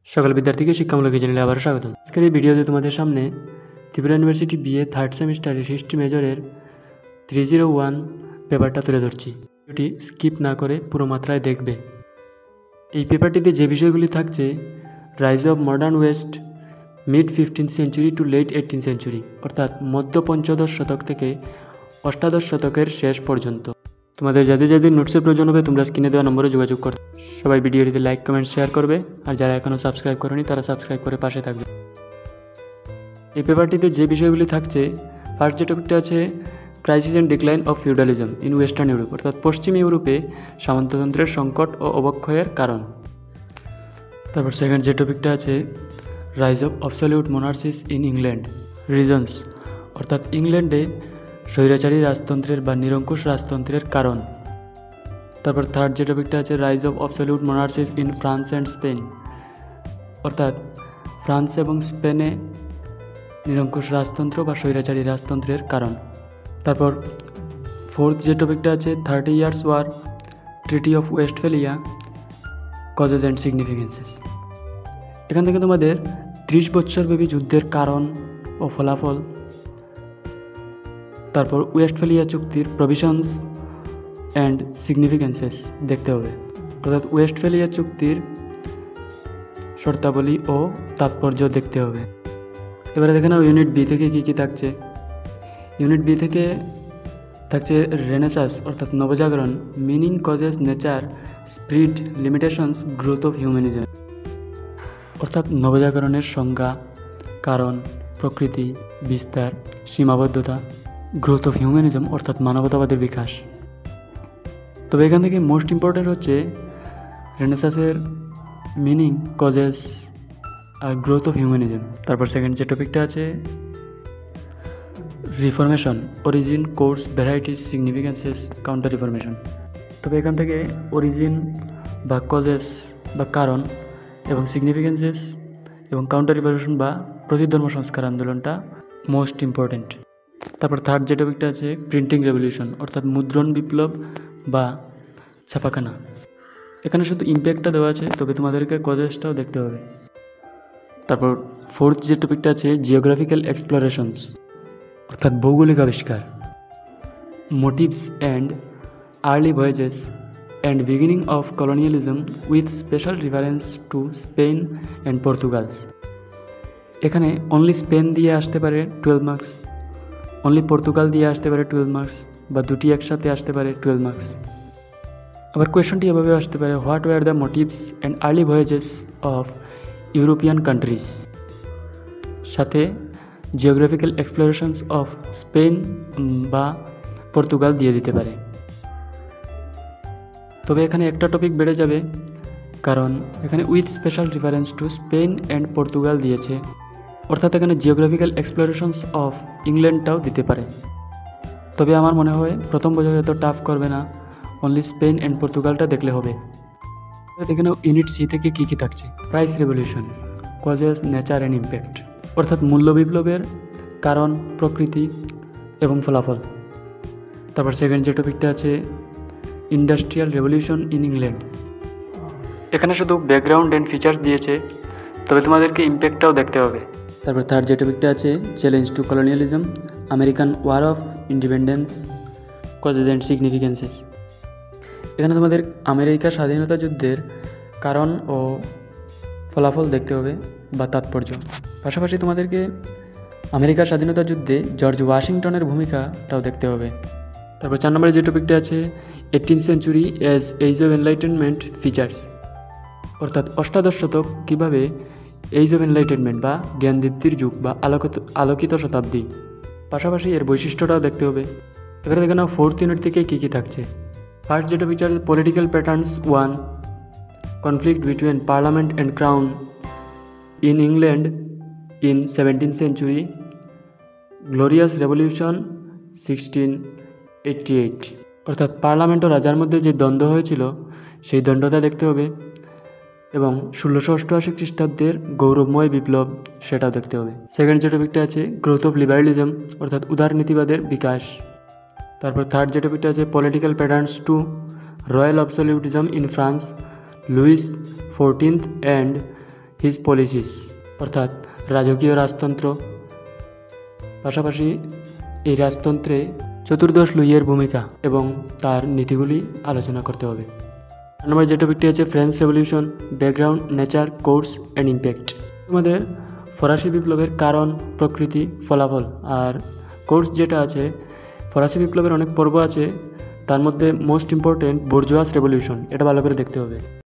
সকল বিদ্যার্থীকে শিক্ষামূলক চ্যানেলে আবারও স্বাগত। আজকের এই ভিডিওতে তোমাদের সামনে ত্রিপুরা ইউনিভার্সিটি BA থার্ড সেমিস্টারের হিস্ট্রি মেজরের 301 পেপারটা তুলে ধরছি। ভিডিওটি স্কিপ না করে পুরো মাত্রায় দেখবে। এই পেপারটিতে যে বিষয়গুলি থাকছে, rise of modern west mid 15th century to late 18th century, অর্থাৎ মধ্য পঞ্চদশ শতক থেকে অষ্টাদশ শতকের শেষ পর্যন্ত। তোমাদের যাদের যাদের নোটসের প্রয়োজন হবে তোমরা স্ক্রিনে দেওয়া নম্বরে যোগাযোগ করো। সবাই ভিডিওটিতে লাইক কমেন্ট শেয়ার করবে, আর যারা এখনও সাবস্ক্রাইব করেনি তারা সাবস্ক্রাইব করে পাশে থাকবে। এই পেপারটিতে যে বিষয়গুলি থাকছে, ফার্স্ট যে টপিকটা আছে crisis and decline of feudalism in western Europe, অর্থাৎ পশ্চিম ইউরোপে সামন্ততন্ত্রের সংকট ও অবক্ষয়ের কারণ। তারপর সেকেন্ড যে টপিকটা আছে rise of absolute monarchies in England reasons, অর্থাৎ ইংল্যান্ডে স্বৈরাচারী রাজতন্ত্রের বা নিরঙ্কুশ রাজতন্ত্রের কারণ। তারপর থার্ড যে টপিকটা আছে rise of absolute monarchies in France and Spain, অর্থাৎ ফ্রান্স এবং স্পেনে নিরঙ্কুশ রাজতন্ত্র বা স্বৈরাচারী রাজতন্ত্রের কারণ। তারপর ফোর্থ যে টপিকটা আছে 30 years war treaty of Westphalia causes and significances. এখান থেকে তোমাদের 30 বৎসরব্যাপী যুদ্ধের কারণ ও ফলাফল, তারপর ওয়েস্টফেলিয়া চুক্তির প্রভিশনস অ্যান্ড সিগনিফিকেন্সেস দেখতে হবে, অর্থাৎ ওয়েস্টফেলিয়া চুক্তির শর্তাবলী ও তাৎপর্য দেখতে হবে। এবারে দেখে নাও ইউনিট বি থেকে কী কী থাকছে। ইউনিট বি থেকে থাকছে রেনেসাস, অর্থাৎ নবজাগরণ, meaning, causes, nature, spirit, limitations, growth of humanism, অর্থাৎ নবজাগরণের সংজ্ঞা, কারণ, প্রকৃতি, বিস্তার, সীমাবদ্ধতা, গ্রোথ অফ হিউম্যানিজম অর্থাৎ মানবতাবাদের বিকাশ। তবে এখান থেকে মোস্ট ইম্পর্ট্যান্ট হচ্ছে রেনেসাসের মিনিং, কজেস আর গ্রোথ অফ হিউম্যানিজম। তারপর সেকেন্ড যে টপিকটা আছে reformation, origin, course, varieties, significances, counter reformation. তবে এখান থেকে অরিজিন বা কজেস বা কারণ এবং সিগনিফিকেন্সেস এবং কাউন্টার রিফরমেশন বা প্রতিধর্ম সংস্কার আন্দোলনটা মোস্ট ইম্পর্ট্যান্ট। তারপর থার্ড যে টপিকটা আছে প্রিন্টিং রেভলিউশন, অর্থাৎ মুদ্রণ বিপ্লব বা ছাপাখানা। এখানে শুধু ইম্প্যাক্টটা দেওয়া আছে, তবে তোমাদেরকে কজেসটাও দেখতে হবে। তারপর ফোর্থ যে টপিকটা আছে জিওগ্রাফিক্যাল এক্সপ্লোরেশনস, অর্থাৎ ভৌগোলিক আবিষ্কার, motives and early voyages and beginning of colonialism with special reference to Spain and Portugals. এখানে অনলি স্পেন দিয়ে আসতে পারে 12 মার্কস, অনলি পর্তুগাল দিয়ে আসতে পারে 12 মার্কস, বা দুটি একসাথে আসতে পারে 12 মার্কস। আবার কোয়েশনটি এভাবে আসতে পারে what were the motives and early voyages of European countries, সাথে জিওগ্রাফিক্যাল এক্সপ্লোরেশনস অফ স্পেন বা পর্তুগাল দিয়ে দিতে পারে। তবে এখানে একটা টপিক বেড়ে যাবে, কারণ এখানে with special reference to Spain and Portugal দিয়েছে, অর্থাৎ এখানে জিওগ্রাফিক্যাল এক্সপ্লোরেশনস অফ ইংল্যান্ডটাও দিতে পারে। তবে আমার মনে হয় প্রথম বছর এত টাফ করবে না, অনলি স্পেন অ্যান্ড পর্তুগালটা দেখলে হবে। এখানে ইউনিট সি থেকে কী কী থাকছে price revolution, causes, nature and impact, অর্থাৎ মূল্য বিপ্লবের কারণ, প্রকৃতি এবং ফলাফল। তারপর সেকেন্ড যে টপিকটা আছে ইন্ডাস্ট্রিয়াল রেভলিউশন ইন ইংল্যান্ড। এখানে শুধু ব্যাকগ্রাউন্ড অ্যান্ড ফিচার্স দিয়েছে, তবে তোমাদেরকে ইম্প্যাক্টটাও দেখতে হবে। তারপর থার্ড যে টপিকটা আছে challenge to colonialism, American war of independence, causes and significances. এখানে তোমাদের আমেরিকার স্বাধীনতা যুদ্ধের কারণ ও ফলাফল দেখতে হবে বা তাৎপর্য। পাশাপাশি তোমাদেরকে আমেরিকার স্বাধীনতা যুদ্ধে জর্জ ওয়াশিংটনের ভূমিকাটাও দেখতে হবে। তারপর 4 নম্বরে যে টপিকটা আছে 18th century as age of enlightenment features, অর্থাৎ অষ্টাদশ শতক কীভাবে এজ অফ এনলাইটেনমেন্ট বা জ্ঞানদীপ্তির যুগ বা আলোকিত শতাব্দী, পাশাপাশি এর বৈশিষ্ট্যটাও দেখতে হবে। এবারে দেখে নাও ফোর্থ ইউনিট থেকে কী কী থাকছে। ফার্স্ট যে টপিকটা আছে political patterns 1, conflict between parliament and crown in England in 17th century, glorious revolution 1688, অর্থাৎ পার্লামেন্ট ও রাজার মধ্যে যে দ্বন্দ্ব হয়েছিল সেই দ্বন্দ্বটা দেখতে হবে, এবং 1688 খ্রিস্টাব্দের গৌরবময় বিপ্লব সেটাও দেখতে হবে। সেকেন্ড যে টপিকটা আছে গ্রোথ অফ লিবারালিজম, অর্থাৎ উদারনীতিবাদের বিকাশ। তারপর থার্ড যে টপিকটা আছে political patterns 2, royal absolutism in France, Louis 14th and his policies, অর্থাৎ রাজকীয় রাজতন্ত্র। পাশাপাশি এই রাজতন্ত্রে চতুর্দশ লুইয়ের ভূমিকা এবং তার নীতিগুলি আলোচনা করতে হবে। নম্বর যে টপিকটি আছে French revolution, background, nature, course and impact. তোমাদের ফরাসি বিপ্লবের কারণ, প্রকৃতি, ফলাফল। আর কোর্স যেটা আছে, ফরাসি বিপ্লবের অনেক পর্ব আছে, তার মধ্যে মোস্ট ইম্পর্টেন্ট বুর্জোয়াস রেভলিউশন, এটা ভালো করে দেখতে হবে।